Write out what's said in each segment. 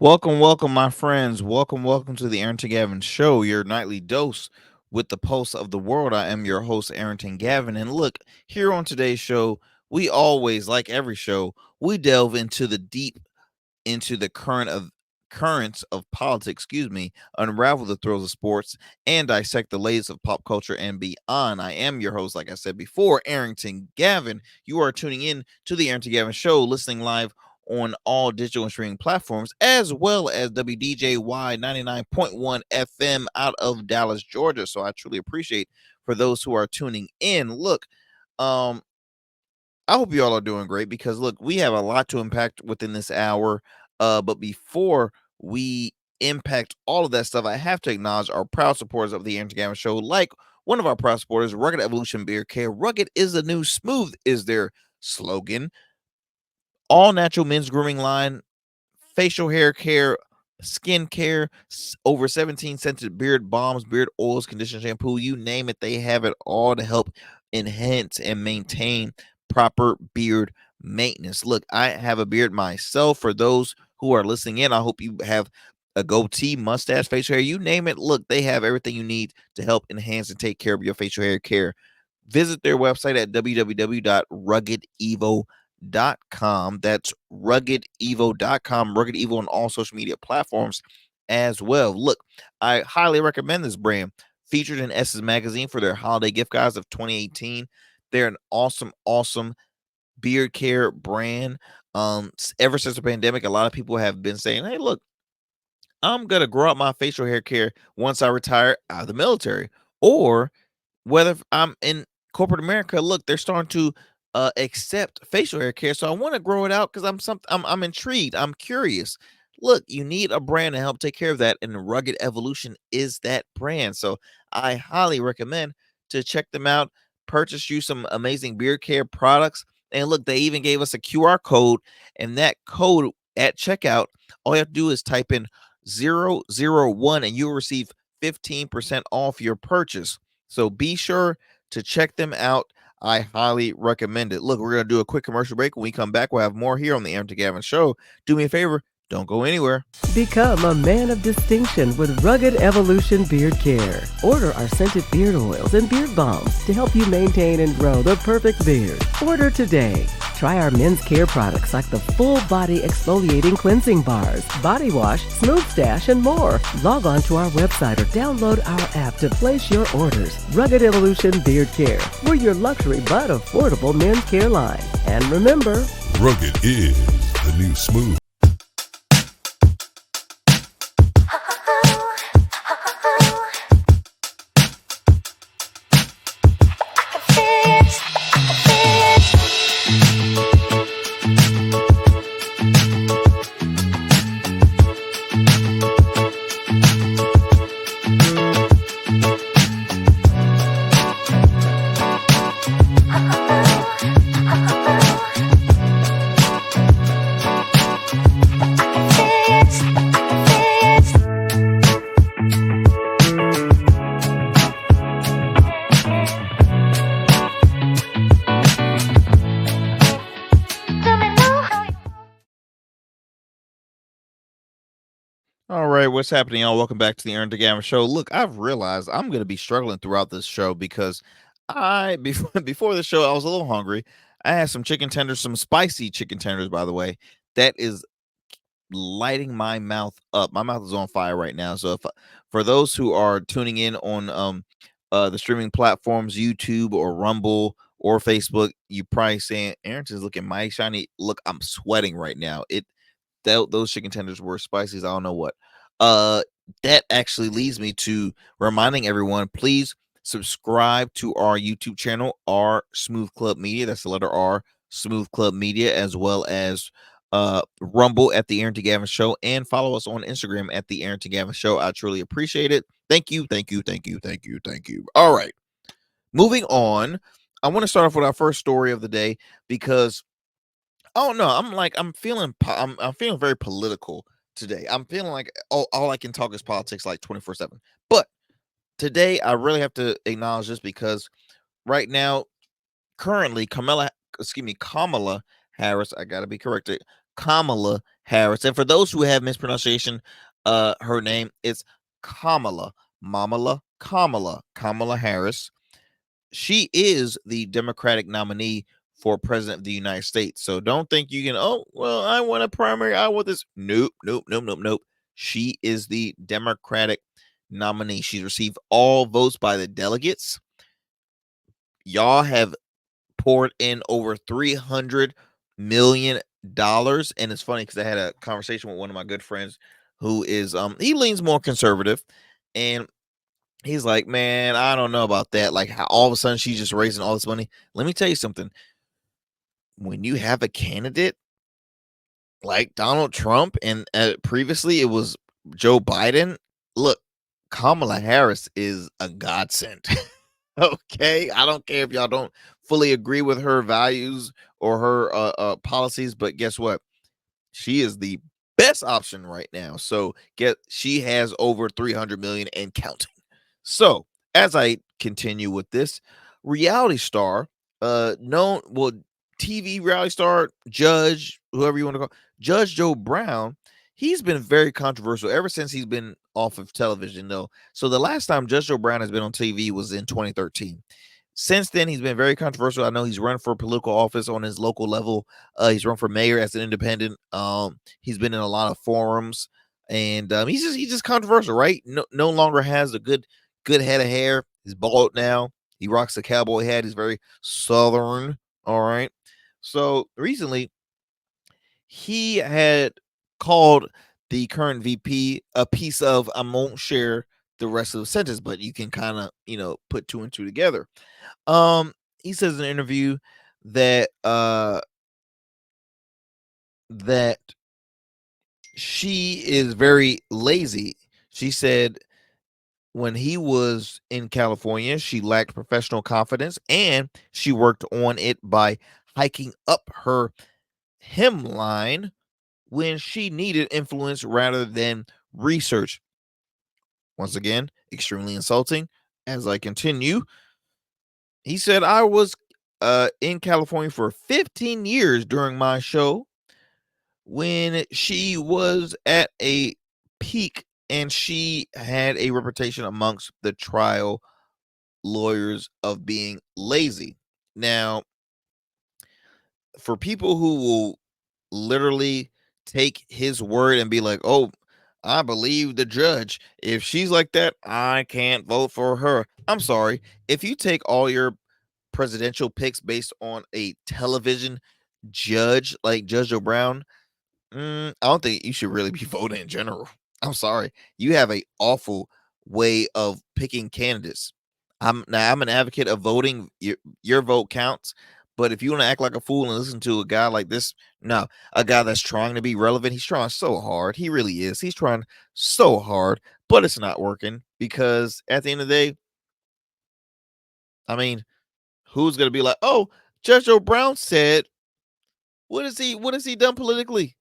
Welcome, my friends. Welcome to the Arrington Gavin Show, your nightly dose with the pulse of the world. I am your host, Arrington Gavin. And look, here on today's show, we always, like every show, we delve into the deep into the currents of politics, unravel the thrills of sports, and dissect the latest of pop culture and beyond. I am your host, like I said before, Arrington Gavin. You are tuning in to the Arrington Gavin Show, listening live on all digital and streaming platforms, as well as WDJY 99.1 FM out of Dallas, Georgia. So I truly appreciate for those who are tuning in. Look, um, I hope you all are doing great because look, we have a lot to impact within this hour. But before we impact all of that stuff, I have to acknowledge our proud supporters of the Aaron Gavin Show, like one of our proud supporters, Rugged Evolution Beard Care. Rugged is the new smooth, is their slogan. All natural men's grooming line, facial hair care, skin care, over 17 scented beard balms, beard oils, conditioner, shampoo, you name it, they have it all to help enhance and maintain proper beard maintenance. Look, I have a beard myself. For those who are listening in, I hope you have a goatee, mustache, facial hair, you name it. Look, they have everything you need to help enhance and take care of your facial hair care. Visit their website at www.ruggedevo.com. That's ruggedevo.com. Rugged Evo on all social media platforms as well. Look, I highly recommend this brand. Featured in S's Magazine for their holiday gift guides of 2018. They're an awesome beard care brand. Ever since the pandemic, a lot of people have been saying, hey, look, I'm gonna grow out my facial hair care once I retire out of the military. Or whether I'm in corporate America, look, they're starting to accept facial hair care. So I want to grow it out because I'm intrigued. I'm curious. Look, you need a brand to help take care of that, and Rugged Evolution is that brand. So I highly recommend to check them out. Purchase you some amazing beard care products. And look, they even gave us a QR code, and that code at checkout, all you have to do is type in 001 and you'll receive 15% off your purchase. So be sure to check them out. I highly recommend it. Look, we're going to do a quick commercial break. When we come back, we'll have more here on the Arrington Gavin Show. Do me a favor, don't go anywhere. Become a man of distinction with Rugged Evolution Beard Care. Order our scented beard oils and beard balms to help you maintain and grow the perfect beard. Order today. Try our men's care products like the full body exfoliating cleansing bars, body wash, smooth stash, and more. Log on to our website or download our app to place your orders. Rugged Evolution Beard Care. We're your luxury but affordable men's care line. And remember, Rugged is the new smooth. All right, what's happening, y'all? Welcome back to the Aaron Gavin Show. Look, I've realized I'm going to be struggling throughout this show because I before the show I was a little hungry. I had some chicken tenders, some spicy chicken tenders, by the way. That is lighting my mouth up. My mouth is on fire right now. So if for those who are tuning in on the streaming platforms, YouTube or Rumble or Facebook, you probably saying Aaron's looking mighty shiny. Look, I'm sweating right now. Those chicken tenders were spicy as I don't know what. Uh, that actually leads me to reminding everyone, please subscribe to our YouTube channel, R Smooth Club Media. That's the letter R, Smooth Club Media, as well as Rumble at the Aaron T. Gavin Show, and follow us on Instagram at the Aaron T. Gavin Show. I truly appreciate it. Thank you. All right, moving on. I want to start off with our first story of the day because oh no, I'm feeling very political today. I'm feeling like all I can talk is politics like 24/7. But today I really have to acknowledge this because right now, currently Kamala Harris, I gotta be corrected. Kamala Harris. And for those who have mispronunciation, her name is Kamala, Kamala Harris. She is the Democratic nominee for president of the United States. So don't think you can, oh, well, I want a primary. I want this. Nope, nope, nope, nope, nope. She is the Democratic nominee. She's received all votes by the delegates. Y'all have poured in over $300 million. And it's funny because I had a conversation with one of my good friends who is he leans more conservative, and he's like, man, I don't know about that. Like, how all of a sudden she's just raising all this money. Let me tell you something. When you have a candidate like Donald Trump, and previously it was Joe Biden, look, Kamala Harris is a godsend. Okay, I don't care if y'all don't fully agree with her values or her policies, but guess what? She is the best option right now. So she has over 300 million and counting. So as I continue with this, reality star, known, well, TV reality star, judge, whoever you want to call, Judge Joe Brown, he's been very controversial ever since he's been off of television, though. So the last time Judge Joe Brown has been on TV was in 2013. Since then, he's been very controversial. I know he's run for political office on his local level. He's run for mayor as an independent. He's been in a lot of forums, and he's just controversial, right? No longer has a good head of hair. He's bald now. He rocks a cowboy hat. He's very southern. All right. So recently, he had called the current VP a piece of. I won't share the rest of the sentence, but you can kind of put two and two together. He says in an interview that that she is very lazy. She said when he was in California, she lacked professional confidence, and she worked on it by hiking up her hemline when she needed influence rather than research. Once again, extremely insulting. As I continue, he said, I was in California for 15 years during my show when she was at a peak, and she had a reputation amongst the trial lawyers of being lazy. Now, for people who will literally take his word and be like, oh, I believe the judge. If she's like that, I can't vote for her. I'm sorry. If you take all your presidential picks based on a television judge like Judge O'Brown, I don't think you should really be voting in general. I'm sorry. You have a awful way of picking candidates. I'm an advocate of voting. Your vote counts. But if you want to act like a fool and listen to a guy like this, no, a guy that's trying to be relevant, he's trying so hard. He really is. He's trying so hard, but it's not working because at the end of the day, I mean, who's gonna be like, oh, Judge O'Brown said, what has he done politically?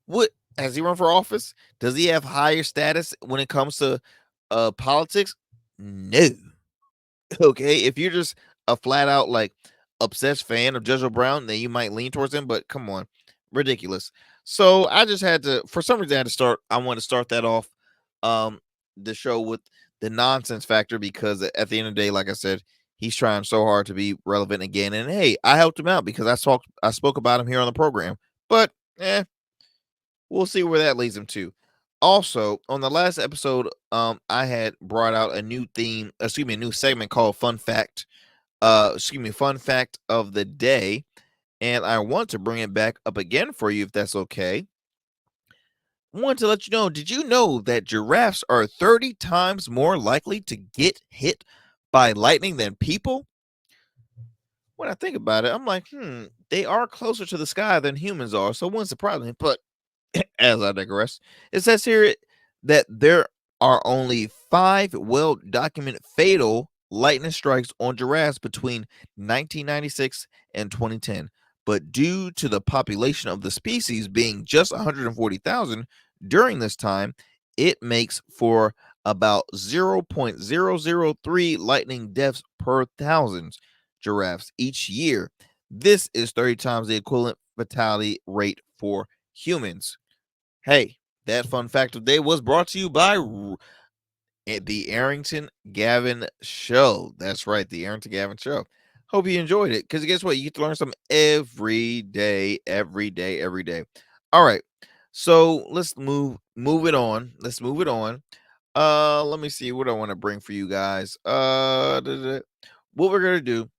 What has he run for office? Does he have higher status when it comes to politics? No. Okay, if you're just a flat out like obsessed fan of Judge O'Brown, then you might lean towards him. But come on, ridiculous. So I just had to, for some reason, I had to start. I want to start that off, the show with the nonsense factor because at the end of the day, like I said, he's trying so hard to be relevant again. And hey, I helped him out because I spoke about him here on the program. But we'll see where that leads him to. Also, on the last episode, I had brought out a new theme, a new segment called Fun Fact. Fun Fact of the Day. And I want to bring it back up again for you if that's okay. I want to let you know, did you know that giraffes are 30 times more likely to get hit by lightning than people? When I think about it, I'm like, they are closer to the sky than humans are, so it wouldn't surprise me. But as I digress, it says here that there are only 5 well documented fatal lightning strikes on giraffes between 1996 and 2010. But due to the population of the species being just 140,000 during this time, it makes for about 0.003 lightning deaths per thousand giraffes each year. This is 30 times the equivalent fatality rate for humans. Hey, that fun fact of the day was brought to you by the Arrington Gavin Show. That's right, the Arrington Gavin Show. Hope you enjoyed it, because guess what? You get to learn something every day, every day, every day. All right, so let's move it on. Let's move it on. Let me see what I want to bring for you guys. What we're gonna do.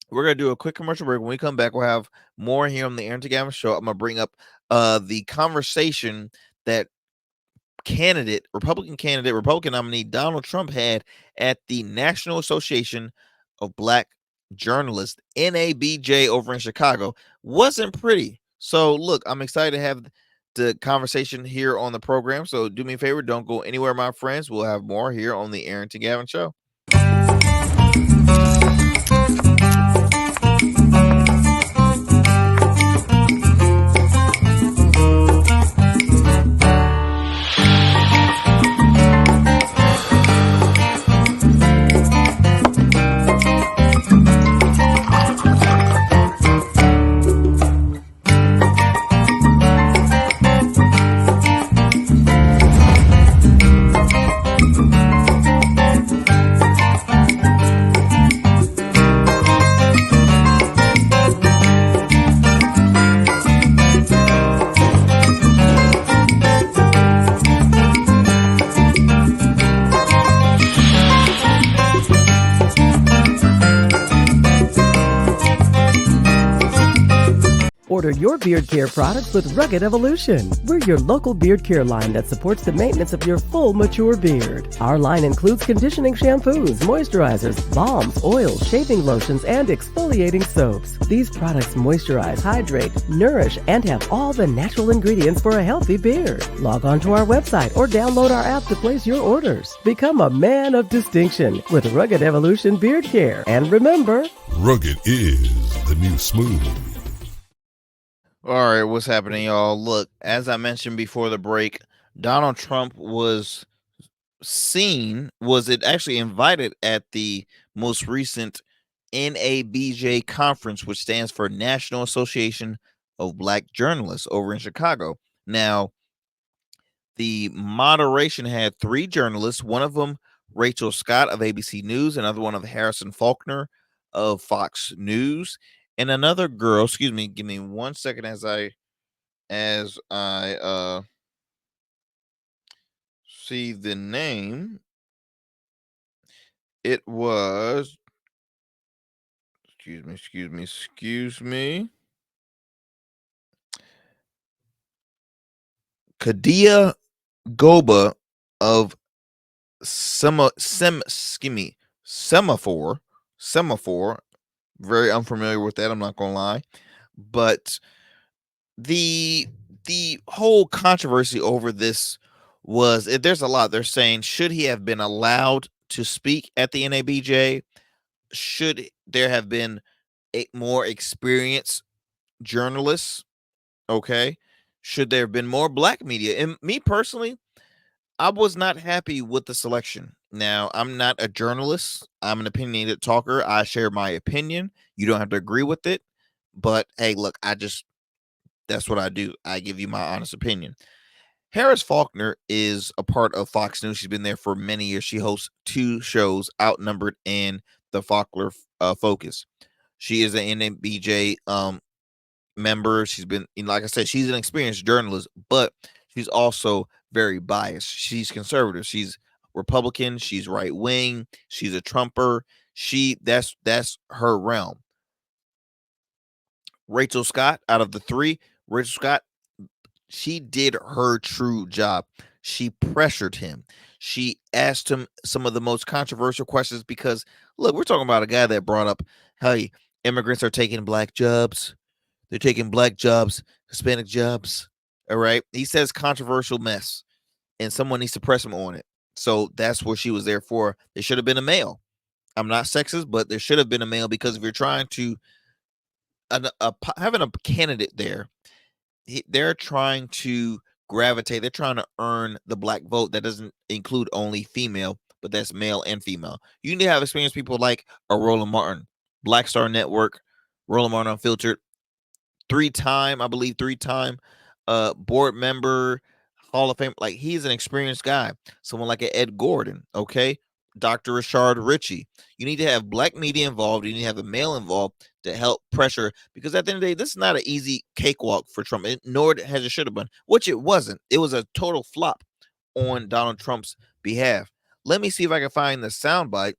We're gonna do a quick commercial break. When we come back, we'll have more here on the Arrington Gavin Show. I'm gonna bring up the conversation that Republican nominee Donald Trump had at the National Association of Black Journalists, NABJ, over in Chicago. Wasn't pretty. So, look, I'm excited to have the conversation here on the program. So, do me a favor, don't go anywhere, my friends. We'll have more here on the Arrington Gavin Show. Order your beard care products with Rugged Evolution. We're your local beard care line that supports the maintenance of your full, mature beard. Our line includes conditioning shampoos, moisturizers, balms, oils, shaving lotions, and exfoliating soaps. These products moisturize, hydrate, nourish, and have all the natural ingredients for a healthy beard. Log on to our website or download our app to place your orders. Become a man of distinction with Rugged Evolution Beard Care. And remember, Rugged is the new smooth. All right, what's happening, y'all? Look, as I mentioned before the break, Donald Trump was actually invited at the most recent NABJ conference, which stands for National Association of Black Journalists, over in Chicago. Now, the moderation had three journalists, one of them Rachel Scott of ABC News, another one of Harrison Faulkner of Fox News, and another girl. Excuse me, give me 1 second as I see the name. It was, excuse me, Kadia Goba of Semaphore. Very unfamiliar with that, I'm not gonna lie. But the whole controversy over this was, there's a lot. They're saying, should he have been allowed to speak at the NABJ? Should there have been a more experienced journalists? Okay. Should there have been more black media? And me personally, I was not happy with the selection. Now, I'm not a journalist. I'm an opinionated talker. I share my opinion. You don't have to agree with it. But hey, look, that's what I do. I give you my honest opinion. Harris Faulkner is a part of Fox News. She's been there for many years. She hosts two shows, Outnumbered and The Faulkner Focus. She is an NABJ member. She's been, like I said, she's an experienced journalist, but she's also very biased. She's conservative. She's Republican. She's right wing. She's a Trumper. That's her realm. Rachel Scott, out of the three, Rachel Scott, she did her true job. She pressured him. She asked him some of the most controversial questions because, look, we're talking about a guy that brought up, hey, immigrants are taking black jobs. They're taking black jobs, Hispanic jobs. All right. He says controversial mess, and someone needs to press him on it. So that's what she was there for. There should have been a male. I'm not sexist, but there should have been a male, because if you're trying to having a candidate there, they're trying to gravitate. They're trying to earn the black vote. That doesn't include only female, but that's male and female. You need to have experienced people like a Roland Martin, Black Star Network, Roland Martin Unfiltered, three-time board member, Hall of Fame. Like, he's an experienced guy. Someone like a Ed Gordon, okay? Dr. Rashard Ritchie. You need to have black media involved. You need to have the male involved to help pressure, because at the end of the day, this is not an easy cakewalk for Trump, nor has it should have been, which it wasn't. It was a total flop on Donald Trump's behalf. Let me see if I can find the soundbite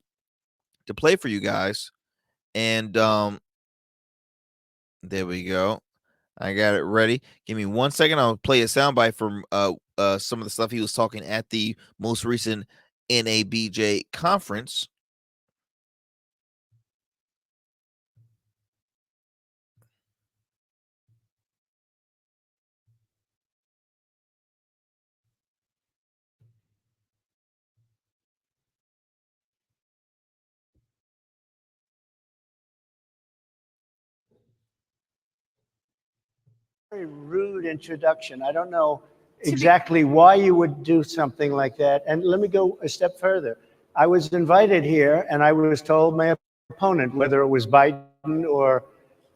to play for you guys. And there we go. I got it ready. Give me 1 second. I'll play a soundbite from some of the stuff he was talking at the most recent NABJ conference. Very rude introduction. I don't know exactly why you would do something like that. And let me go a step further. I was invited here, and I was told my opponent, whether it was Biden or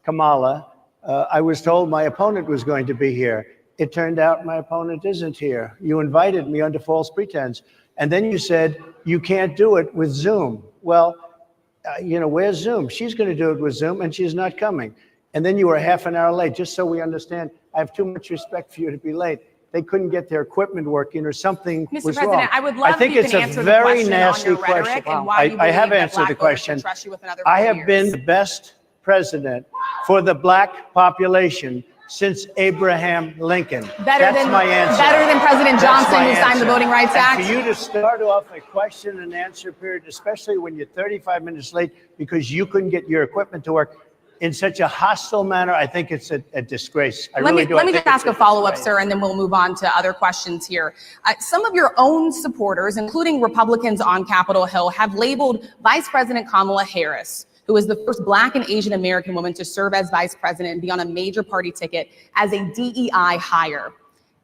Kamala, I was told my opponent was going to be here. It turned out my opponent isn't here. You invited me under false pretense. And then you said you can't do it with Zoom. Well, where's Zoom? She's going to do it with Zoom, and she's not coming. And then you were half an hour late, just so we understand. I have too much respect for you to be late. They couldn't get their equipment working or something Mr. was President, wrong. I would love I think if you it's can a answer the very question on nasty your rhetoric question. and why you I have believe that answered the black voters question. should trust you with another I 4 have been years. the best president for the black population since Abraham Lincoln. That's my answer. Better than President That's Johnson, my who signed the answer. Voting Rights And Act? for you to start off a question and answer period, especially when you're 35 minutes late because you couldn't get your equipment to work in such a hostile manner, I think it's a disgrace. I really do. Let me just ask a follow-up, sir, and then we'll move on to other questions here. Some of your own supporters, including Republicans on Capitol Hill, have labeled Vice President Kamala Harris, who is the first Black and Asian American woman to serve as vice president and be on a major party ticket, as a DEI hire.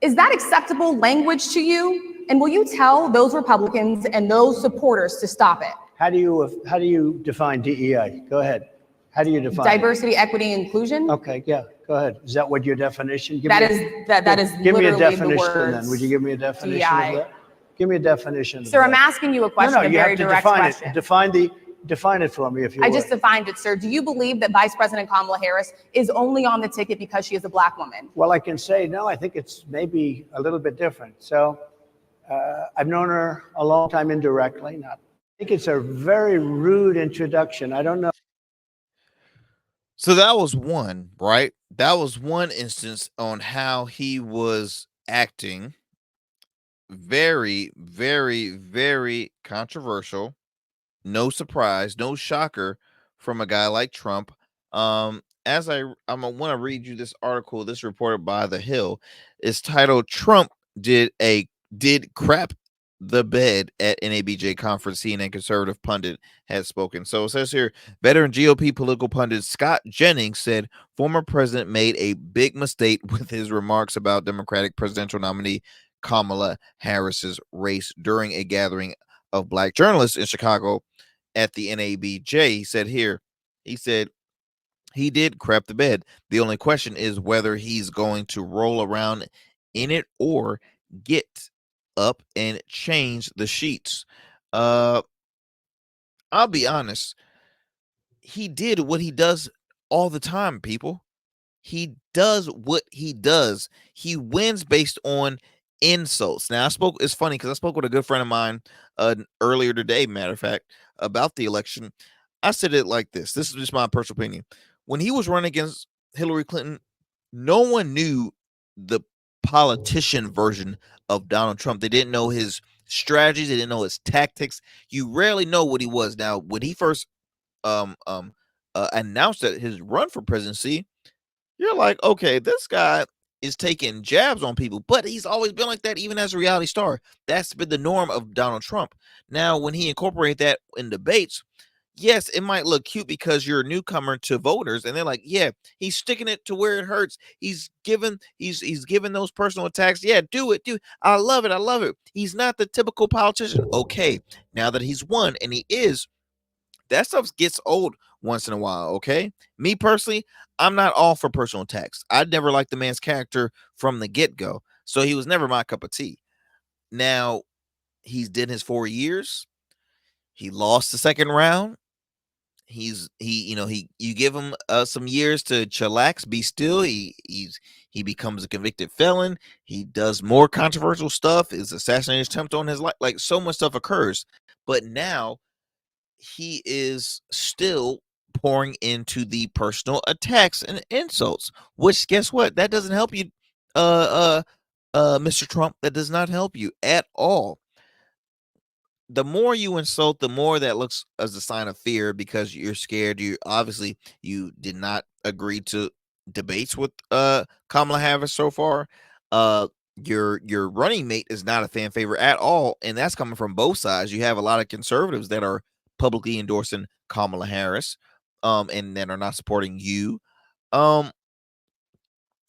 Is that acceptable language to you? And will you tell those Republicans and those supporters to stop it? How do you define DEI? Go ahead. How do you define diversity, equity, inclusion? Okay, yeah, go ahead. Is that what your definition? That is give me a literally definition the words then. Would you give me a definition DEI. of that? Give me a definition. Sir, I'm asking you a question, a you very have to direct define question. it. Define it for me if you I would. just defined it, sir. Do you believe that Vice President Kamala Harris is only on the ticket because she is a Black woman? Well, I can say no. I think it's maybe a little bit different. So I've known her a long time indirectly. I think it's a very rude introduction. I don't know. So that was one, right? That was one instance on how he was acting. Very, very, very controversial. No surprise, no shocker from a guy like Trump. As I'm gonna want to read you this article, this reported by The Hill. It's titled "Trump did crap the bed at NABJ conference." CNN conservative pundit had spoken. So it says here, veteran GOP political pundit Scott Jennings said former president made a big mistake with his remarks about Democratic presidential nominee Kamala Harris's race during a gathering of Black journalists in Chicago at the NABJ. He said he did crap the bed. The only question is whether he's going to roll around in it or get up and change the sheets. I'll be honest. He did what he does all the time, people. He does what he does. He wins based on insults. Now, it's funny because I spoke with a good friend of mine earlier today, matter of fact, about the election. I said it like this. This is just my personal opinion. When he was running against Hillary Clinton, no one knew the politician version of Donald Trump. They didn't know his strategies. They didn't know his tactics. You rarely know what he was. Now, when he first announced that his run for presidency, you're like, okay, this guy is taking jabs on people, but he's always been like that, even as a reality star. That's been the norm of Donald Trump. Now, when he incorporated that in debates, yes, it might look cute because you're a newcomer to voters, and they're like, yeah, he's sticking it to where it hurts. He's giving those personal attacks. Yeah, do it. I love it. He's not the typical politician. Okay, now that he's won, and he is, that stuff gets old once in a while. Okay, me personally, I'm not all for personal attacks. I never liked the man's character from the get go, so he was never my cup of tea. Now he's did his 4 years. He lost the second round. He you give him some years to chillax, be still. He becomes a convicted felon. He does more controversial stuff. His assassination attempt on his life, like so much stuff occurs. But now he is still pouring into the personal attacks and insults. Which guess what? That doesn't help you, Mr. Trump. That does not help you at all. The more you insult, the more that looks as a sign of fear because you're scared. You obviously you did not agree to debates with Kamala Harris so far. Uh your running mate is not a fan favorite at all, and that's coming from both sides. You have a lot of conservatives that are publicly endorsing Kamala Harris and that are not supporting you. Um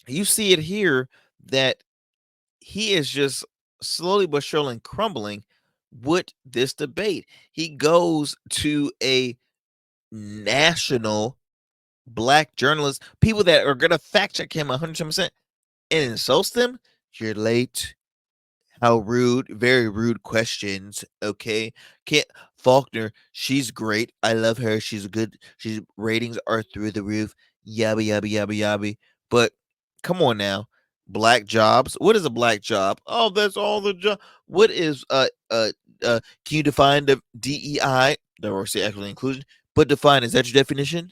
you see it here that he is just slowly but surely crumbling with this debate. He goes to a national black journalist, people that are gonna fact check him 100%, and insults them. You're late. How rude, very rude questions. Okay. Can't Faulkner, she's great. I love her. She's a good, she's ratings are through the roof. Yabba yabba yabba yabba. But come on now. Black jobs. What is a black job? Oh, that's all the job. What is can you define the DEI, diversity, equity, inclusion? But define, is that your definition?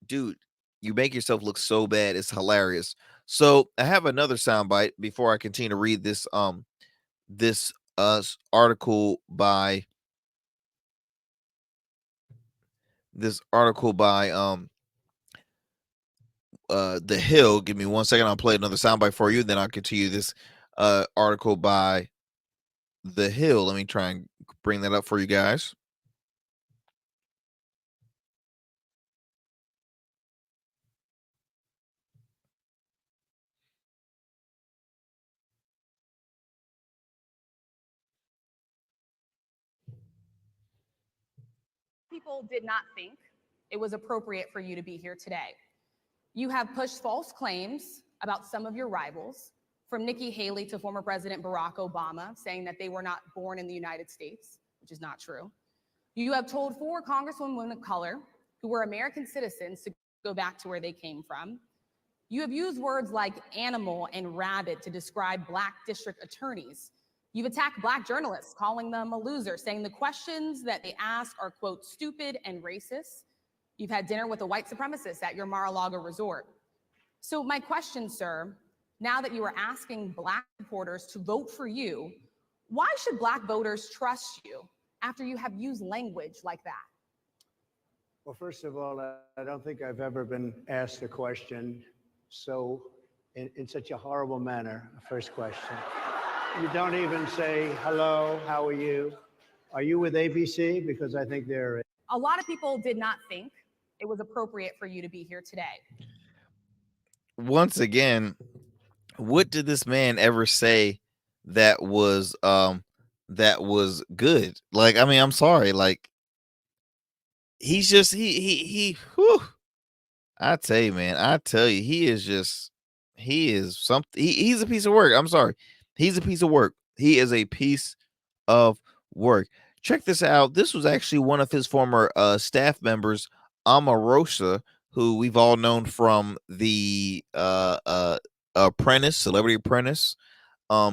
Dude, you make yourself look so bad. It's hilarious. So I have another soundbite before I continue to read article by The Hill. Give me 1 second. I'll play another soundbite for you. Then I'll continue this article by The Hill. Let me try and bring that up for you guys. People did not think it was appropriate for you to be here today. You have pushed false claims about some of your rivals, from Nikki Haley to former President Barack Obama, saying that they were not born in the United States, which is not true. You have told 4 congresswomen of color who were American citizens to go back to where they came from. You have used words like animal and rabid to describe Black district attorneys. You've attacked Black journalists, calling them a loser, saying the questions that they ask are, quote, stupid and racist. You've had dinner with a white supremacist at your Mar-a-Lago resort. So my question, sir, now that you are asking Black supporters to vote for you, why should Black voters trust you after you have used language like that? Well, first of all, I don't think I've ever been asked a question so in such a horrible manner. First question. You don't even say, hello, how are you? Are you with ABC? Because I think they're... A lot of people did not think it was appropriate for you to be here today. Once again, what did this man ever say that was good? Like, I mean, I'm sorry. Like, he's just he whew, I tell you, man, I tell you, he is something. He's a piece of work. I'm sorry. He's a piece of work. He is a piece of work. Check this out. This was actually one of his former staff members, Omarosa, who we've all known from the Apprentice, Celebrity Apprentice.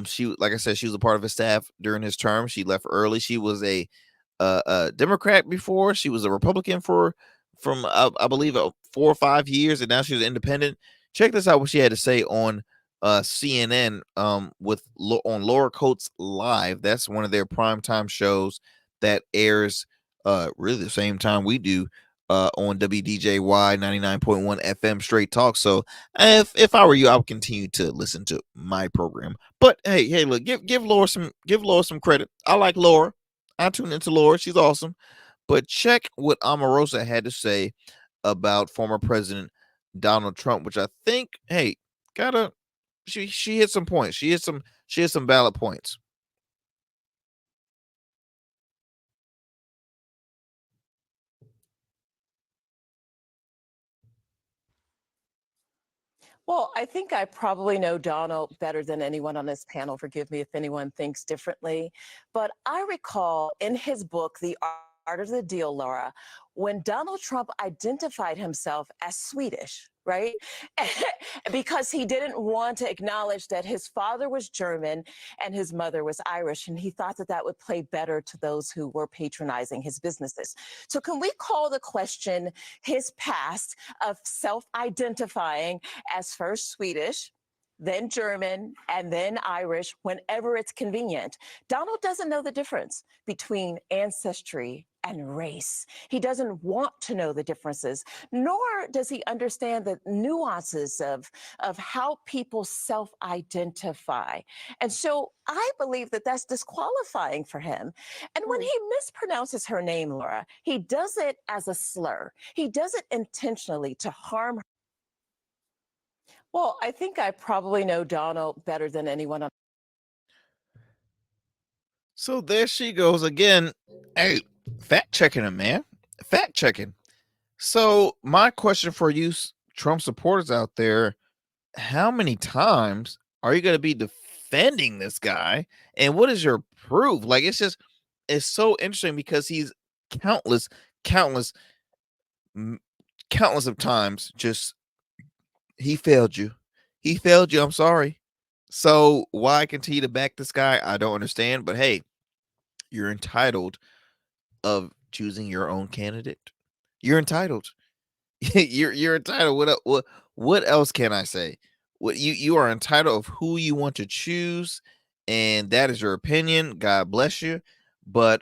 She, like I said, she was a part of his staff during his term. She left early. She was a Democrat before. She was a Republican from I believe 4 or 5 years, and now she's independent. Check this out, what she had to say on CNN on Laura Coates Live. That's one of their primetime shows that airs really the same time we do on WDJY 99.1 FM Straight Talk. So if I were you, I would continue to listen to my program. But hey, look, give Laura some credit. I like Laura. I tune into Laura. She's awesome. But check what Omarosa had to say about former President Donald Trump, which I think, hey, she hit some points. She hit some valid points. Well, I think I probably know Donald better than anyone on this panel. Forgive me if anyone thinks differently. But I recall in his book, The Art of the Deal, Laura, when Donald Trump identified himself as Swedish, right? Because he didn't want to acknowledge that his father was German and his mother was Irish. And he thought that that would play better to those who were patronizing his businesses. So, can we call the question his past of self identifying as first Swedish, then German, and then Irish whenever it's convenient? Donald doesn't know the difference between ancestry and race. He doesn't want to know the differences, nor does he understand the nuances of how people self identify. And so I believe that that's disqualifying for him. And when he mispronounces her name, Laura, he does it as a slur, he does it intentionally to harm her. Well, I think I probably know Donald better than anyone on. So there she goes again. Hey, fact checking him, man. Fact checking. So my question for you, Trump supporters out there: how many times are you going to be defending this guy? And what is your proof? Like, it's so interesting because he's countless, countless, m- countless of times just he failed you. He failed you. I'm sorry. So why continue to back this guy? I don't understand. But hey, you're entitled of choosing your own candidate. You're entitled. You're entitled. What else can I say? What you are entitled of who you want to choose, and that is your opinion. God bless you. But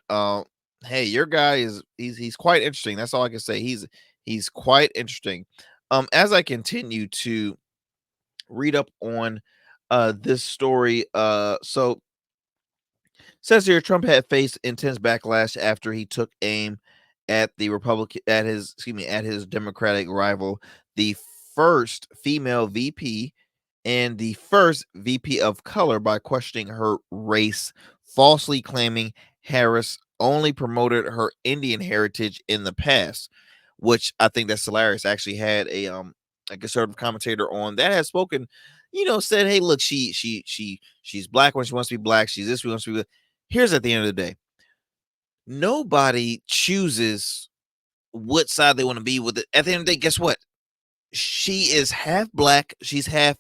hey, your guy he's quite interesting. That's all I can say. He's quite interesting. As I continue to read up on this story, so says here Trump had faced intense backlash after he took aim at the Republican at his Democratic rival, the first female VP and the first VP of color by questioning her race, falsely claiming Harris only promoted her Indian heritage in the past, which I think that's hilarious. I actually had a conservative commentator on that has spoken, said, hey, look, she's black when she wants to be black, she's this, she wants to be. Here's at the end of the day, nobody chooses what side they want to be with it. At the end of the day, guess what? She is half black, she's half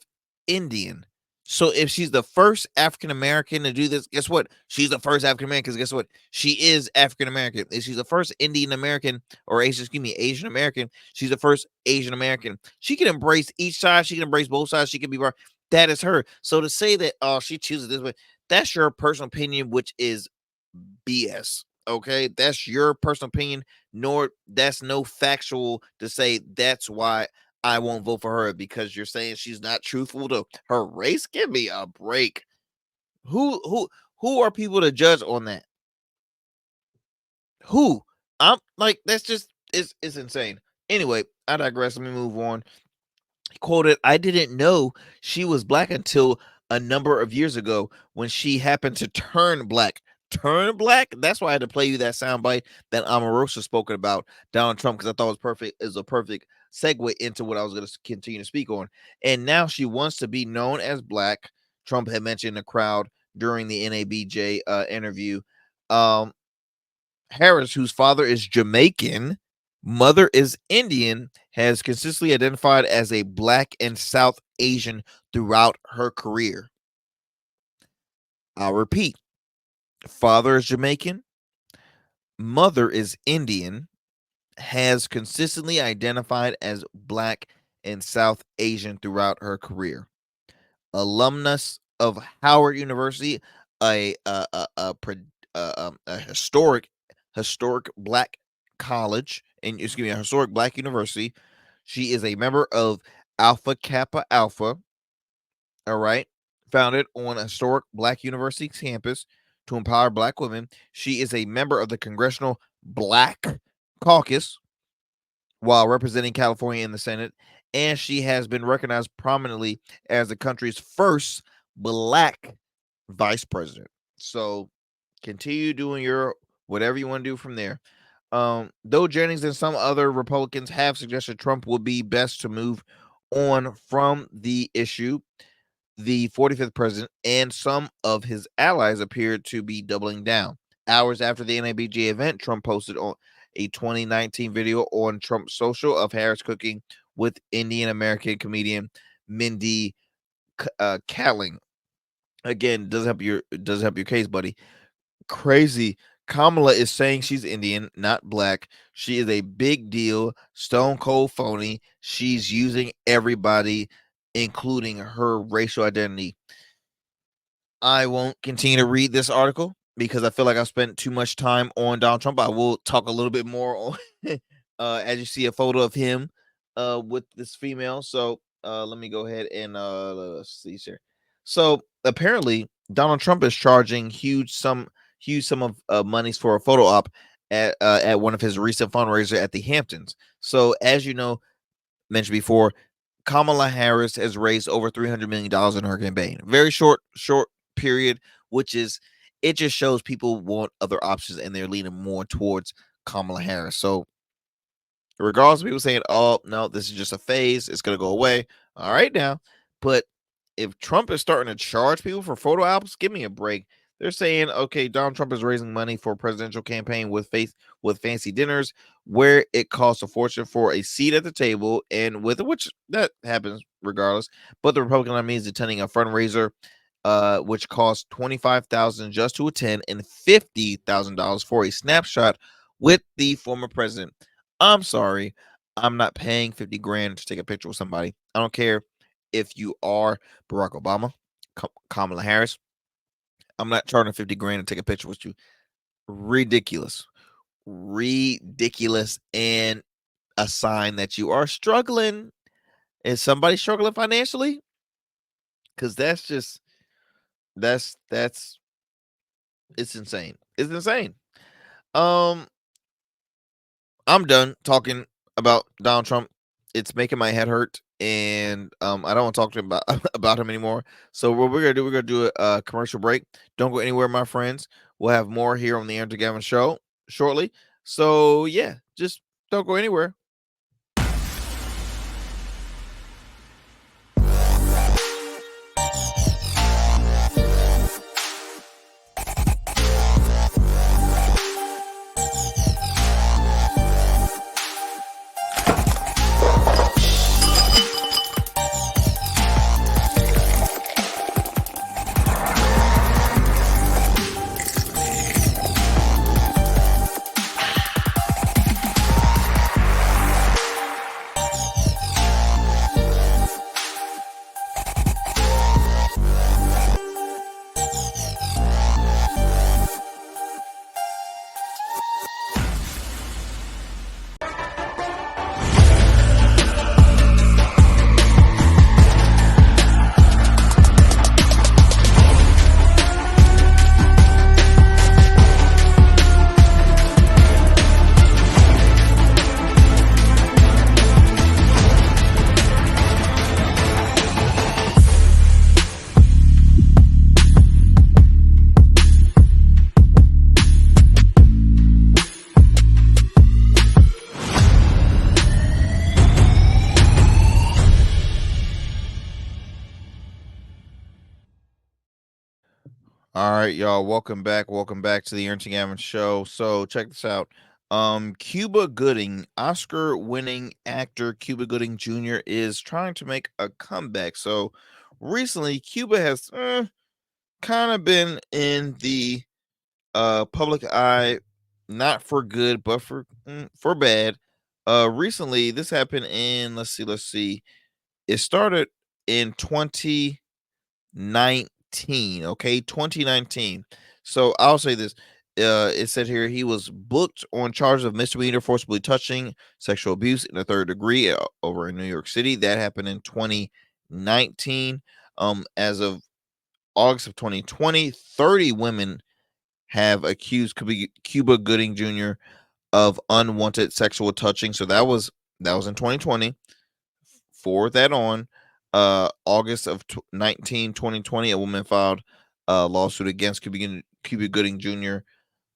Indian. So if she's the first African American to do this, guess what? She's the first African American because guess what? She is African American. If she's the first Indian American or Asian American, she's the first Asian American. She can embrace each side. She can embrace both sides. She can be right. That is her. So to say that, oh, she chooses this way, that's your personal opinion, which is BS. Okay, that's your personal opinion. Nor that's no factual to say that's why I won't vote for her because you're saying she's not truthful to her race. Give me a break. Who are people to judge on that? Who? I'm like that's just it's insane. Anyway, I digress. Let me move on. He quoted, I didn't know she was black until a number of years ago when she happened to turn black. Turn black? That's why I had to play you that soundbite that Omarosa spoke about Donald Trump because I thought it was perfect. Is a perfect segue into what I was going to continue to speak on. And now she wants to be known as black. Trump had mentioned in the crowd during the NABJ interview. Um, Harris, whose father is Jamaican, mother is Indian, has consistently identified as a black and South Asian throughout her career. I'll repeat, father is Jamaican, mother is Indian, has consistently identified as black and South Asian throughout her career. Alumnus of Howard University, a a a, a, a historic black college, and excuse me, a historic black university. She is a member of Alpha Kappa Alpha. All right, founded on a historic black university campus to empower black women. She is a member of the Congressional Black Caucus while representing California in the Senate, and she has been recognized prominently as the country's first black vice president. So continue doing your whatever you want to do from there. Though Jennings and some other Republicans have suggested Trump would be best to move on from the issue. The 45th president and some of his allies appeared to be doubling down. Hours after the NABJ event, Trump posted on a 2019 video on Trump's social of Harris cooking with Indian American comedian Mindy Kaling. Again, doesn't help your case, buddy. Crazy. Kamala is saying she's Indian, not black. She is a big deal, stone cold phony. She's using everybody, including her racial identity. I won't continue to read this article because I feel like I've spent too much time on Donald Trump. I will talk a little bit more on as you see a photo of him with this female. So let me go ahead and let's see here. So apparently Donald Trump is charging huge sum of monies for a photo op at one of his recent fundraiser at the Hamptons. So as you know, mentioned before, Kamala Harris has raised over $300 million in her campaign. Very short period, which is, it just shows people want other options and they're leaning more towards Kamala Harris. So regardless of people saying, oh, no, this is just a phase, it's going to go away. All right now. But if Trump is starting to charge people for photo albums, give me a break. They're saying, okay, Donald Trump is raising money for a presidential campaign with fancy dinners where it costs a fortune for a seat at the table, and with which that happens regardless. But the Republican nominee is attending a fundraiser, which costs $25,000 just to attend and $50,000 for a snapshot with the former president. I'm sorry, I'm not paying 50 grand to take a picture with somebody. I don't care if you are Barack Obama, Kamala Harris. I'm not charging 50 grand to take a picture with you. Ridiculous. Ridiculous. And a sign that you are struggling. Is somebody struggling financially? Because that's it's insane. It's insane. Um, I'm done talking about Donald Trump. It's making my head hurt, and I don't want to talk to him about about him anymore. So what we're gonna do a commercial break. Don't go anywhere, my friends. We'll have more here on the Arrington Gavin show shortly. So yeah, just don't go anywhere. All right, y'all. Welcome back. Welcome back to the Arrington Gavin show. So check this out. Cuba Gooding, Oscar-winning actor Cuba Gooding Jr. is trying to make a comeback. So recently, Cuba has kind of been in the public eye, not for good, but for bad. Recently, this happened in let's see. It started in 2019. Okay, 2019. So I'll say this. It said here he was booked on charges of misdemeanor forcibly touching, sexual abuse in the third degree over in New York City. That happened in 2019. As of August of 2020, 30 women have accused Cuba Gooding Jr. of unwanted sexual touching. So that was in 2020. Forward that on. August of 2020, a woman filed a lawsuit against Cuba Gooding Jr.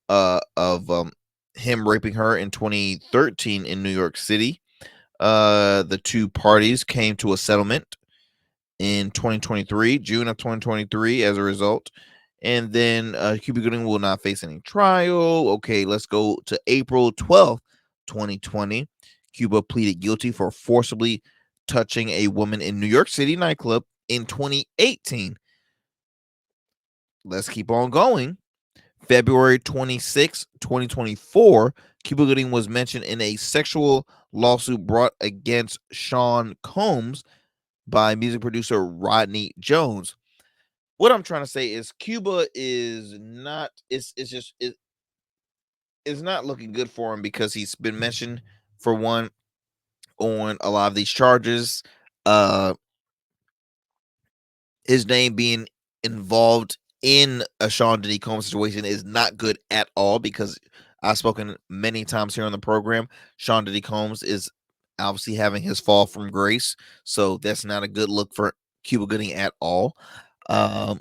Of him raping her in 2013 in New York City. The two parties came to a settlement in 2023, June of 2023, as a result. And then Cuba Gooding will not face any trial. Okay, let's go to April 12th, 2020. Cuba pleaded guilty for forcibly touching a woman in New York City nightclub in 2018. Let's keep on going. February 26, 2024, Cuba Gooding was mentioned in a sexual lawsuit brought against Sean Combs by music producer Rodney Jones. What I'm trying to say is Cuba is not it's just it's not looking good for him because he's been mentioned for one on a lot of these charges. Uh his name being involved in a Sean Diddy Combs situation is not good at all because I've spoken many times here on the program. Sean Diddy Combs is obviously having his fall from grace, so that's not a good look for Cuba Gooding at all. Um,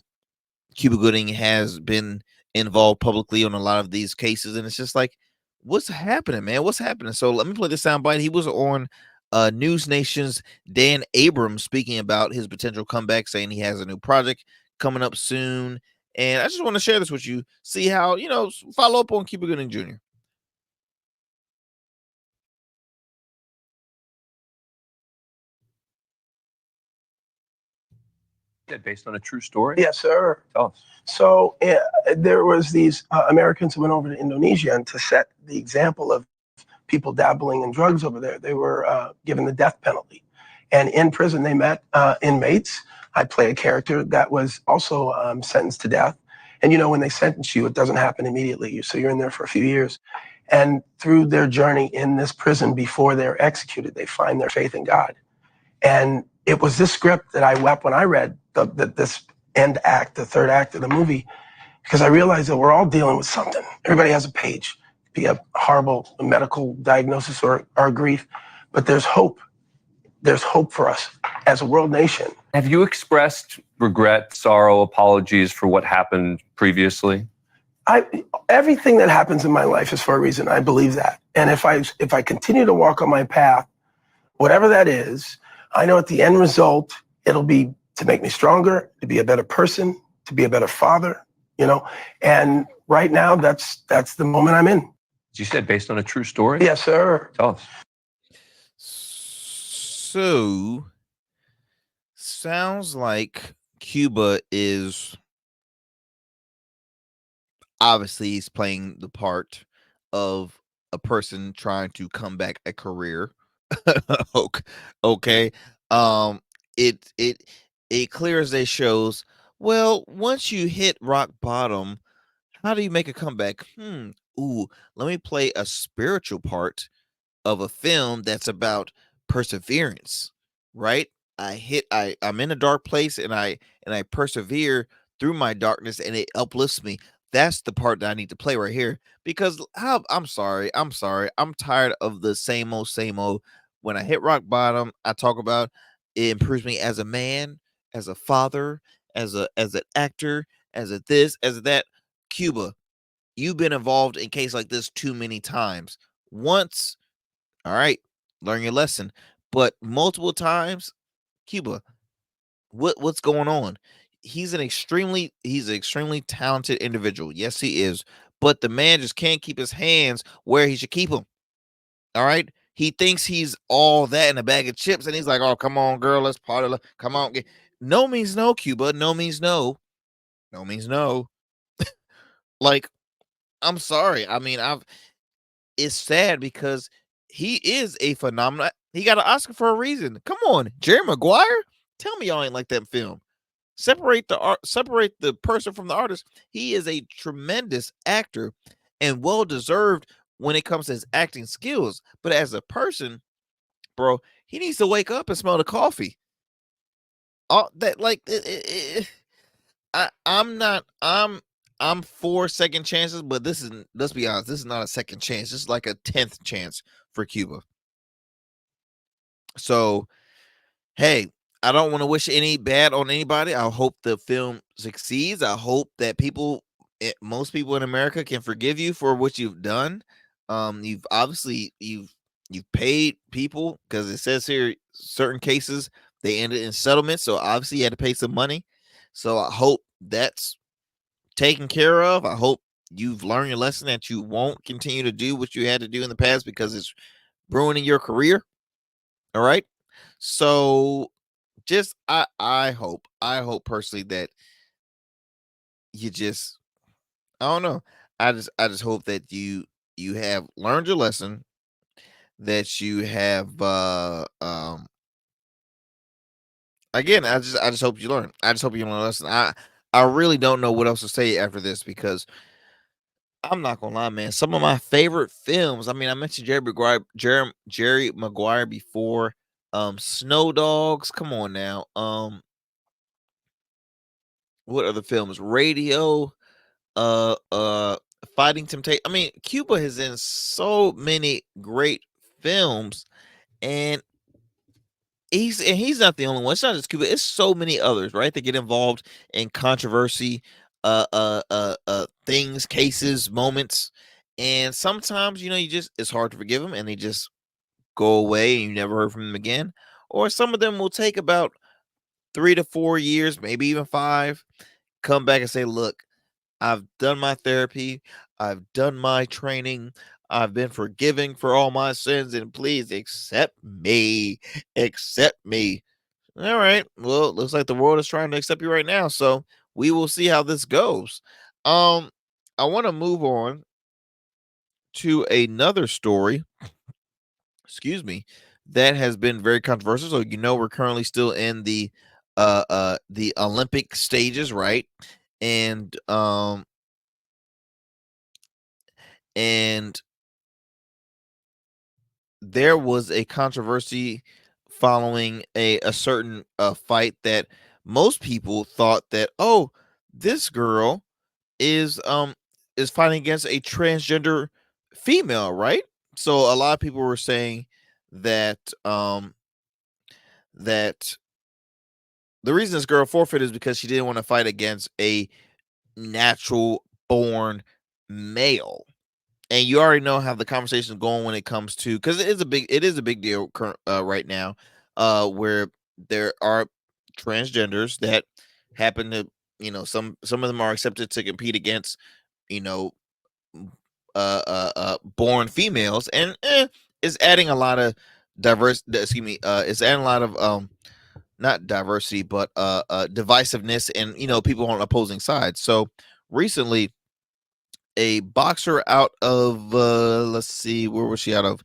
Cuba Gooding has been involved publicly on a lot of these cases, and it's just like, what's happening, man? What's happening? So let me play this soundbite. He was on News Nation's Dan Abrams speaking about his potential comeback, saying he has a new project coming up soon. And I just want to share this with you, see how, follow up on Cuba Gooding Jr. Based on a true story? Yes, sir. Tell us. So there was these Americans who went over to Indonesia, and to set the example of people dabbling in drugs over there, they were given the death penalty. And in prison, they met inmates. I play a character that was also sentenced to death. And when they sentence you, it doesn't happen immediately. So you're in there for a few years. And through their journey in this prison before they're executed, they find their faith in God. And it was this script that I wept when I read this end act, the third act of the movie, because I realized that we're all dealing with something. Everybody has a page, be a horrible medical diagnosis or grief, but there's hope. There's hope for us as a world nation. Have you expressed regret, sorrow, apologies for what happened previously? Everything that happens in my life is for a reason. I believe that. And if I continue to walk on my path, whatever that is, I know at the end result, it'll be to make me stronger, to be a better person, to be a better father, And right now, that's the moment I'm in. You said based on a true story? Yes, sir. Tell us. So, sounds like Cuba is obviously he's playing the part of a person trying to come back a career. Okay. Um it clear as day shows, well, once you hit rock bottom, how do you make a comeback? Ooh, let me play a spiritual part of a film that's about perseverance, right? I'm in a dark place and I persevere through my darkness and it uplifts me. That's the part that I need to play right here because I'm sorry. I'm tired of the same old same old. When I hit rock bottom, I talk about it improves me as a man, as a father, as an actor, as a this, as a that. Cuba, you've been involved in case like this too many times. Once, all right, learn your lesson. But multiple times, Cuba, what's going on? He's an extremely talented individual. Yes, he is. But the man just can't keep his hands where he should keep them. All right. He thinks he's all that in a bag of chips, and he's like, "Oh, come on, girl, let's party. Come on." No means no, Cuba. No means no. No means no. Like, I'm sorry. I mean, it's sad because he is a phenomenon. He got an Oscar for a reason. Come on, Jerry Maguire. Tell me y'all ain't like that film. Separate the art, separate the person from the artist. He is a tremendous actor and well deserved when it comes to his acting skills. But as a person, bro, he needs to wake up and smell the coffee. All that, like, I'm not. I'm for second chances, but this is, let's be honest, this is not a second chance. This is like a 10th chance for Cuba. So, hey, I don't want to wish any bad on anybody. I hope the film succeeds. I hope that most people in America can forgive you for what you've done. You've obviously you've paid people, because it says here certain cases they ended in settlement. So obviously you had to pay some money. So I hope that's taken care of. I hope you've learned your lesson that you won't continue to do what you had to do in the past because it's ruining your career. All right. So just I hope personally that you just I don't know. I just hope that you have learned your lesson, that you have again, I just hope you learn. I just hope you learn a lesson. I really don't know what else to say after this because I'm not gonna lie, man. Some of my favorite films. I mean, I mentioned Jerry Maguire before. Snow Dogs. Come on now. What other films? Radio. Uh, uh, Fighting Temptation. I mean, Cuba has in so many great films, and he's not the only one. It's not just Cuba. It's so many others, right? That get involved in controversy, things, cases, moments, and sometimes you just it's hard to forgive them, and they just go away, and you never heard from them again. Or some of them will take about 3 to 4 years, maybe even 5, come back and say, "Look, I've done my therapy. I've done my training. I've been forgiving for all my sins, and please accept me. Accept me." All right. Well, it looks like the world is trying to accept you right now. So we will see how this goes. Um, I want to move on to another story, excuse me, that has been very controversial. So we're currently still in the Olympic stages, right? And and there was a controversy following a certain fight that most people thought that, oh, this girl is is fighting against a transgender female, right? So a lot of people were saying that that the reason this girl forfeited is because she didn't want to fight against a natural born male. And you already know how the conversation is going when it comes to, because it is a big deal right now, where there are transgenders that happen to, some of them are accepted to compete against, you know born females, and it's adding a lot of it's adding a lot of not diversity, but divisiveness, and people on opposing sides. So recently, a boxer out of let's see, where was she out of?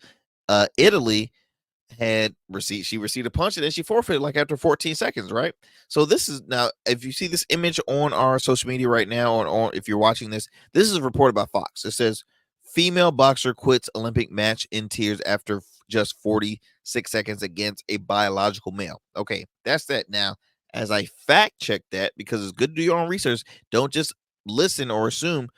Italy, she received a punch, and then she forfeited like after 14 seconds, right? So this is now, if you see this image on our social media right now, or if you're watching this is reported by Fox. It says female boxer quits Olympic match in tears after just 46 seconds against a biological male. Okay, that's that. Now, as I fact check that, because it's good to do your own research, don't just listen or assume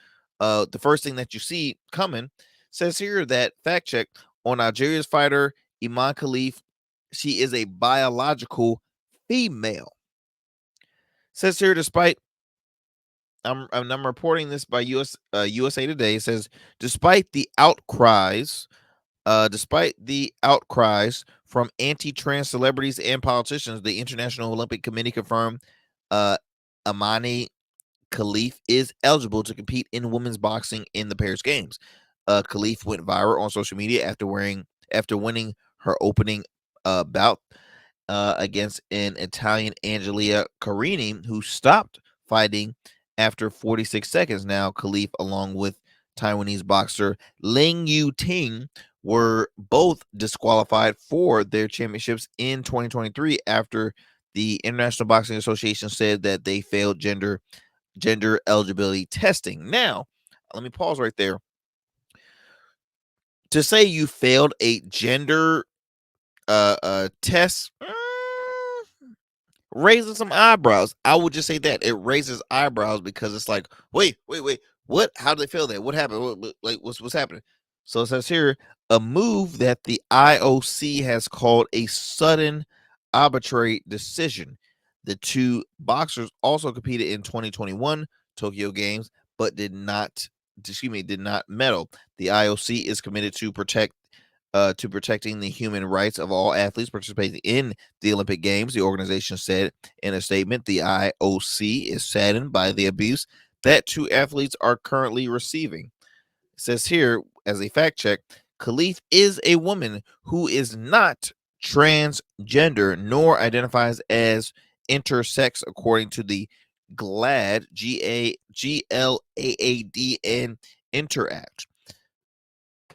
the first thing that you see coming. Says here that fact check on Nigeria's fighter Iman Khalif, she is a biological female. Says here, despite I'm reporting this by USA Today. It says despite the outcries from anti-trans celebrities and politicians, the International Olympic Committee confirmed Amani Khalif is eligible to compete in women's boxing in the Paris Games. Khalif went viral on social media after winning her opening bout against an Italian Angelia Carini, who stopped fighting after 46 seconds. Now, Khalif, along with Taiwanese boxer Ling Yu Ting, were both disqualified for their championships in 2023 after the International Boxing Association said that they failed gender eligibility testing. Now, let me pause right there. To say you failed a gender test raises some eyebrows. I would just say that it raises eyebrows because it's like, wait, what? How did they fail that? What happened? What's happening? So it says here, a move that the IOC has called a sudden arbitrary decision. The two boxers also competed in 2021 Tokyo Games, but did not medal. The IOC is committed to protect to protecting the human rights of all athletes participating in the Olympic Games. The organization said in a statement the IOC is saddened by the abuse that 2 athletes are currently receiving. It says here, as a fact check, Khalif is a woman who is not transgender nor identifies as intersex, according to the GLAAD, GLAAD, Interact.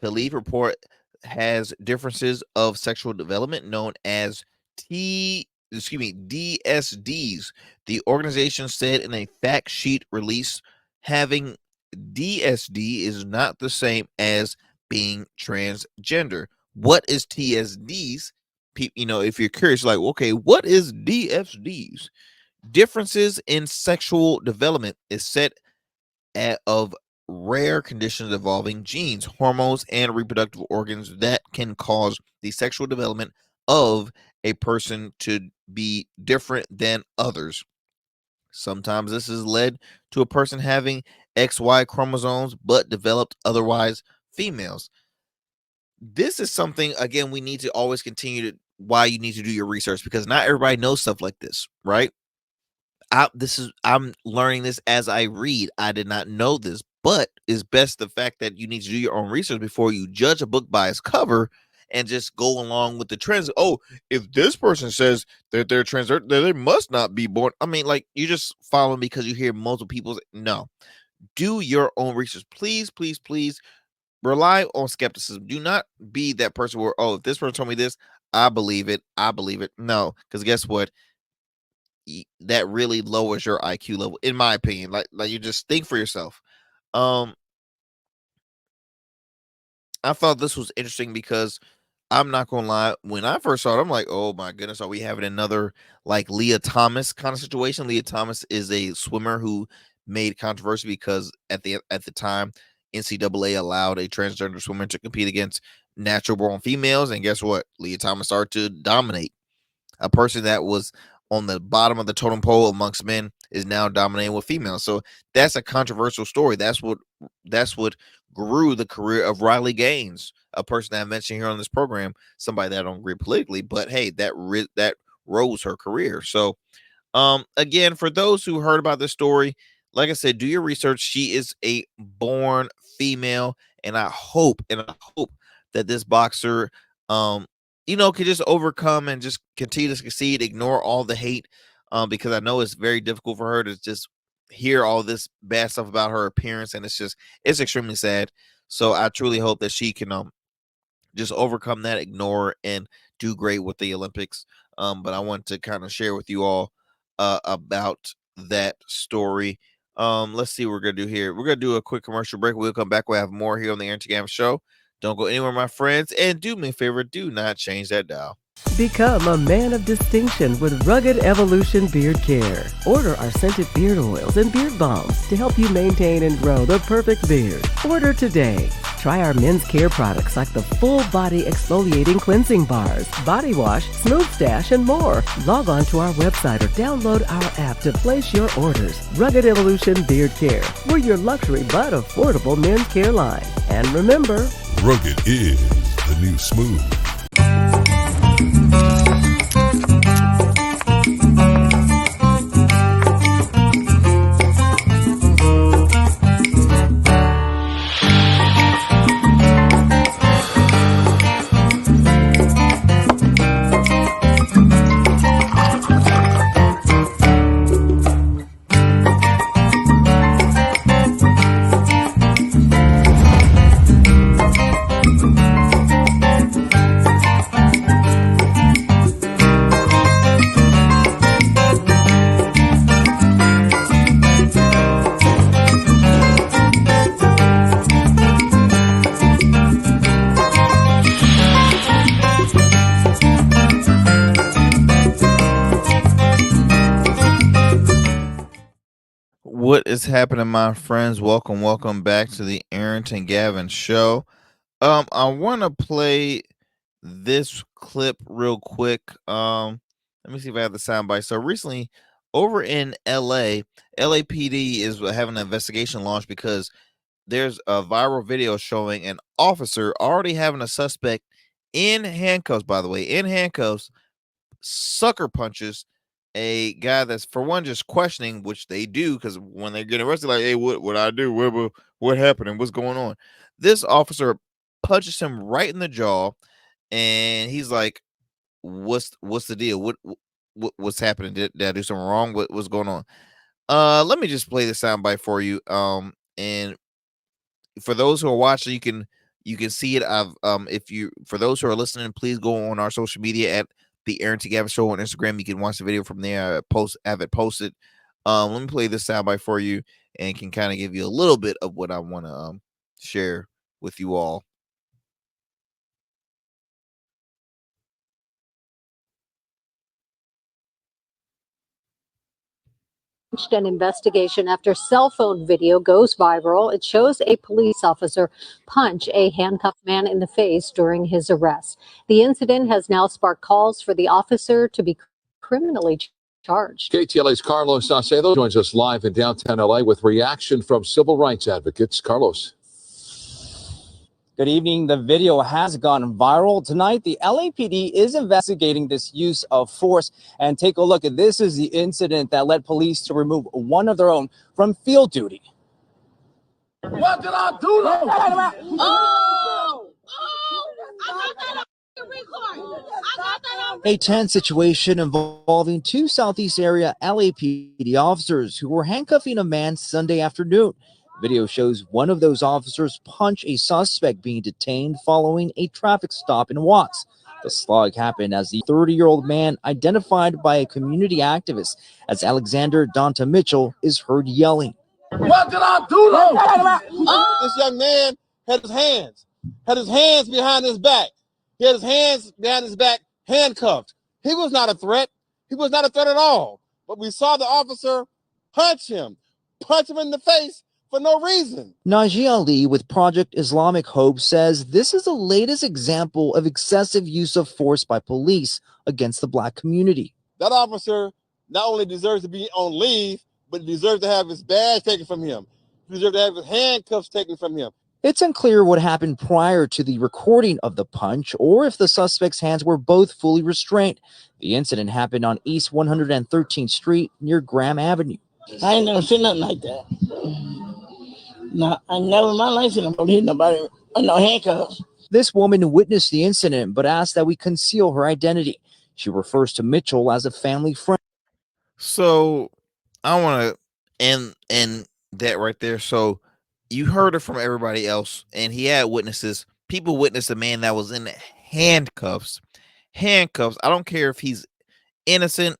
Khalif report has differences of sexual development known as DSDs. The organization said in a fact sheet release, having DSD is not the same as being transgender. What is TSDs? If you're curious, like, okay, what is DSDs? Differences in sexual development is set of rare conditions involving genes, hormones, and reproductive organs that can cause the sexual development of a person to be different than others. Sometimes this has led to a person having XY chromosomes but developed otherwise females. This is something, again, we need to always continue to why you need to do your research, because not everybody knows stuff like this, right? I'm learning this as I read. I did not know this, but it's best the fact that you need to do your own research before you judge a book by its cover and just go along with the trends. Oh, if this person says that they're transgender, then they must not be born. I mean, like, you just follow because you hear multiple people. No, do your own research, please, please, please. Rely on skepticism. Do not be that person where, oh, if this person told me this, I believe it. I believe it. No, because guess what? That really lowers your IQ level, in my opinion. Like you just think for yourself. Um, I thought this was interesting because I'm not gonna lie. When I first saw it, I'm like, oh my goodness, are we having another like Leah Thomas kind of situation? Leah Thomas is a swimmer who made controversy because at the time, NCAA allowed a transgender swimmer to compete against natural born females, and guess what? Leah Thomas started to dominate. A person that was on the bottom of the totem pole amongst men is now dominating with females. So that's a controversial story. That's what grew the career of Riley Gaines, a person that I mentioned here on this program, somebody that I don't agree politically, but hey, that rose her career. So again, for those who heard about this story, like I said, do your research. She is a born female, and I hope that this boxer can just overcome and just continue to succeed, ignore all the hate, because I know it's very difficult for her to just hear all this bad stuff about her appearance, and it's extremely sad. So I truly hope that she can just overcome that, ignore, and do great with the Olympics. But I want to kind of share with you all about that story. Let's see what we're gonna do here. We're gonna do a quick commercial break. We'll come back. We'll have more here on the Arrington Gavin Show. Don't go anywhere, my friends. And do me a favor, do not change that dial. Become a man of distinction with Rugged Evolution Beard Care. Order our scented beard oils and beard balms to help you maintain and grow the perfect beard. Order today. Try our men's care products like the full body exfoliating cleansing bars, body wash, smooth stash, and more. Log on to our website or download our app to place your orders. Rugged Evolution Beard Care. We're your luxury but affordable men's care line. And remember, Rugged is the new smooth. What is happening, my friends? Welcome back to the Arrington Gavin Show. I want to play this clip real quick. Let me see if I have the soundbite. So recently, over in LA, LAPD is having an investigation launch because there's a viral video showing an officer already having a suspect in handcuffs, by the way, in handcuffs, sucker punches a guy that's, for one, just questioning, which they do, because when they get arrested, like, hey, what I do? What happened and what's going on? This officer punches him right in the jaw, and he's like, what's the deal? What's happening? Did I do something wrong? What's going on? Let me just play the soundbite for you. And for those who are watching, you can see it. I've if you for those who are listening, please go on our social media at the Arrington Gavin Show on Instagram. You can watch the video from there. Have it posted. Let me play this soundbite for you and can kind of give you a little bit of what I want to share with you all. An investigation after cell phone video goes viral. It shows a police officer punch a handcuffed man in the face during his arrest. The incident has now sparked calls for the officer to be criminally charged. KTLA's Carlos Saucedo joins us live in downtown LA with reaction from civil rights advocates. Carlos. Good evening. The video has gone viral. Tonight, the LAPD is investigating this use of force. And take a look. This is the incident that led police to remove one of their own from field duty. What did I do? A tense situation involving two Southeast area LAPD officers who were handcuffing a man Sunday afternoon. Video shows one of those officers punch a suspect being detained following a traffic stop in Watts. The slug happened as the 30-year-old man, identified by a community activist as Alexander Donta Mitchell, is heard yelling. What did I do? This young man had his hands behind his back. He had his hands behind his back, handcuffed. He was not a threat. He was not a threat at all. But we saw the officer punch him in the face for no reason. Najee Ali with Project Islamic Hope says this is the latest example of excessive use of force by police against the Black community. That officer not only deserves to be on leave, but deserves to have his badge taken from him. He deserves to have his handcuffs taken from him. It's unclear what happened prior to the recording of the punch or if the suspect's hands were both fully restrained. The incident happened on East 113th Street near Graham Avenue. I ain't never seen nothing like that. No, I never in my life seen nobody hit nobody with no handcuffs. This woman witnessed the incident but asked that we conceal her identity. She refers to Mitchell as a family friend. So I want to end that right there. So you heard it from everybody else, and he had witnesses. People witnessed a man that was in handcuffs. Handcuffs. I don't care if he's innocent,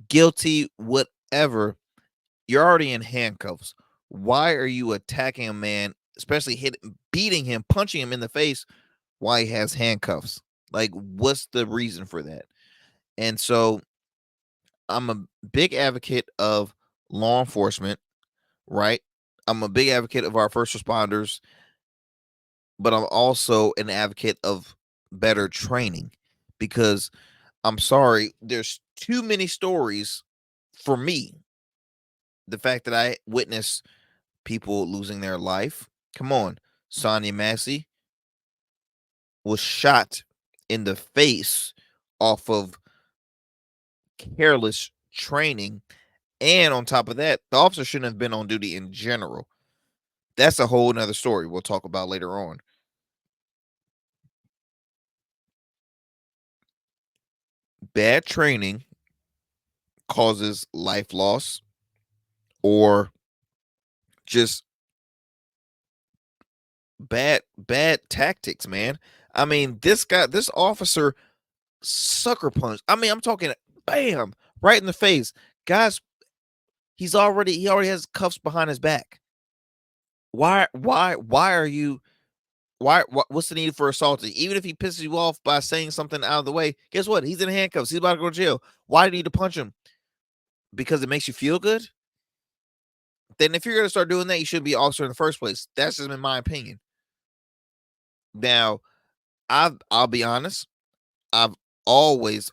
guilty, whatever. You're already in handcuffs. Why are you attacking a man, especially beating him, punching him in the face while he has handcuffs? Like, what's the reason for that? And so I'm a big advocate of law enforcement, right? I'm a big advocate of our first responders, but I'm also an advocate of better training because I'm sorry, there's too many stories for me. The fact that I witnessed people losing their life. Come on, Sonia Massey was shot in the face off of careless training. And on top of that, the officer shouldn't have been on duty in general. That's a whole nother story we'll talk about later on. Bad training causes life loss or just bad tactics, man. I mean, this officer sucker punch. I mean, I'm talking bam, right in the face. Guys, he already has cuffs behind his back. Why are you what's the need for assaulting? Even if he pisses you off by saying something out of the way, guess what? He's in handcuffs. He's about to go to jail. Why do you need to punch him? Because it makes you feel good? Then if you're going to start doing that, you shouldn't be an officer in the first place. That's just in my opinion. Now, I'll be honest. I've always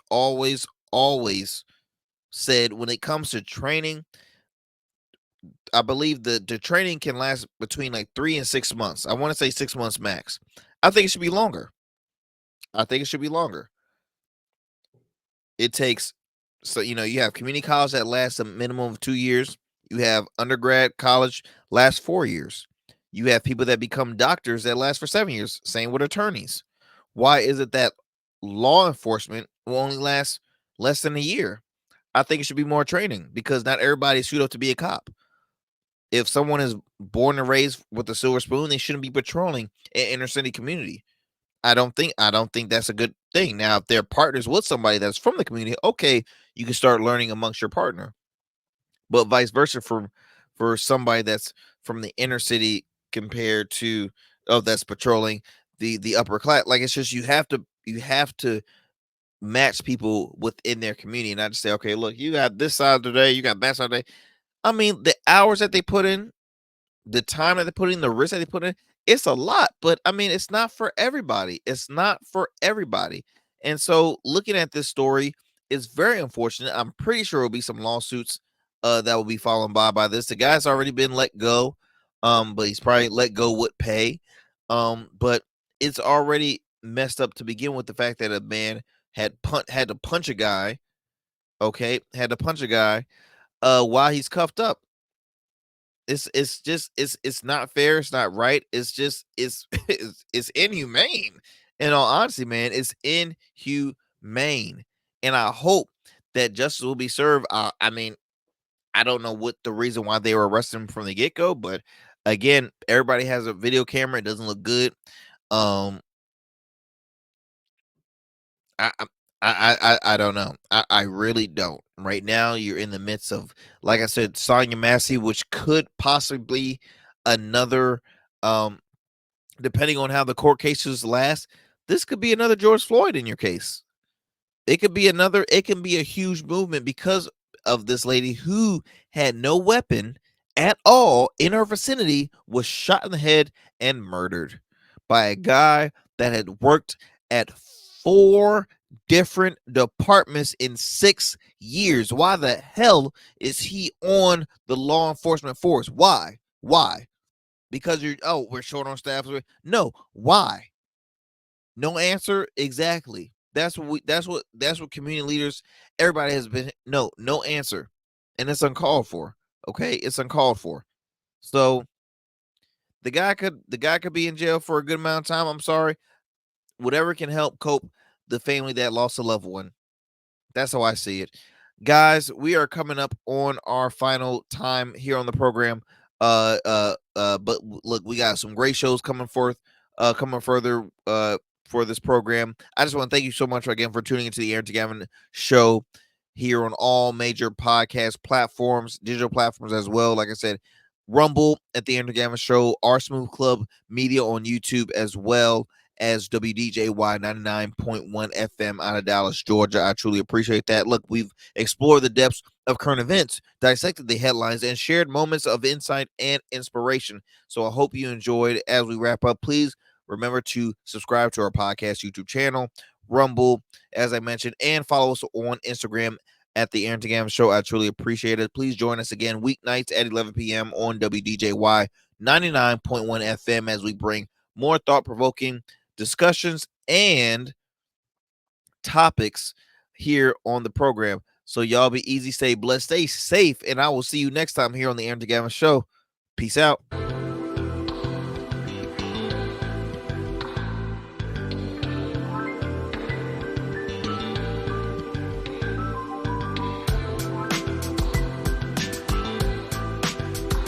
said when it comes to training, I believe the training can last between like 3 and 6 months. I want to say 6 months max. I think it should be longer. I think it should be longer. It takes, so you have community college that lasts a minimum of 2 years. You have undergrad college lasts 4 years. You have people that become doctors that last for 7 years. Same with attorneys. Why is it that law enforcement will only last less than a year? I think it should be more training because not everybody should up to be a cop. If someone is born and raised with a silver spoon, they shouldn't be patrolling an inner city community. I don't think that's a good thing. Now, if they're partners with somebody that's from the community, okay, you can start learning amongst your partner. But vice versa for somebody that's from the inner city compared to that's patrolling the upper class. Like, it's just you have to match people within their community and not just say, okay, look, you got this side of the day, you got that side of the day. I mean, the hours that they put in, the time that they put in, the risk that they put in, it's a lot. But I mean, it's not for everybody. It's not for everybody. And so looking at this story is very unfortunate. I'm pretty sure there'll be some lawsuits that will be followed by this. The guy's already been let go. But he's probably let go with pay. But it's already messed up to begin with, the fact that a man had to punch a guy, okay, had to punch a guy while he's cuffed up. It's just it's not fair. It's not right. It's just it's inhumane. In all honesty, man, it's inhumane. And I hope that justice will be served. I mean, I don't know what the reason why they were arresting him from the get go, but again, everybody has a video camera. It doesn't look good. Um, I I don't know. I really don't. Right now, you're in the midst of, like I said, Sonya Massey, which could possibly another, um, depending on how the court cases last, this could be another George Floyd in your case. It could be another, it can be a huge movement because of this lady who had no weapon at all in her vicinity, was shot in the head and murdered by a guy that had worked at 4 different departments in 6 years. Why the hell is he on the law enforcement force? Why? Why? Because we're short on staff. No, why? No answer. Exactly. That's what community leaders, everybody has been. No answer. And it's uncalled for. Okay? It's uncalled for. So the guy could be in jail for a good amount of time. I'm sorry. Whatever can help cope the family that lost a loved one. That's how I see it. Guys, we are coming up on our final time here on the program. But look, we got some great shows coming forth, coming further for this program. I just want to thank you so much again for tuning into the Arrington Gavin show here on all major podcast platforms, digital platforms as well. Like I said, Rumble at the Arrington Gavin show, our Smooth Club Media on YouTube, as well as WDJY 99.1 FM out of Dallas, Georgia. I truly appreciate that. Look, we've explored the depths of current events, dissected the headlines, and shared moments of insight and inspiration. So I hope you enjoyed. As we wrap up, please remember to subscribe to our podcast YouTube channel, Rumble, as I mentioned, and follow us on Instagram at the Arrington Gavin Show. I truly appreciate it. Please join us again weeknights at 11 p.m. on WDJY 99.1 FM as we bring more thought-provoking discussions and topics here on the program. So y'all be easy, stay blessed, stay safe, and I will see you next time here on the Arrington Gavin Show. Peace out.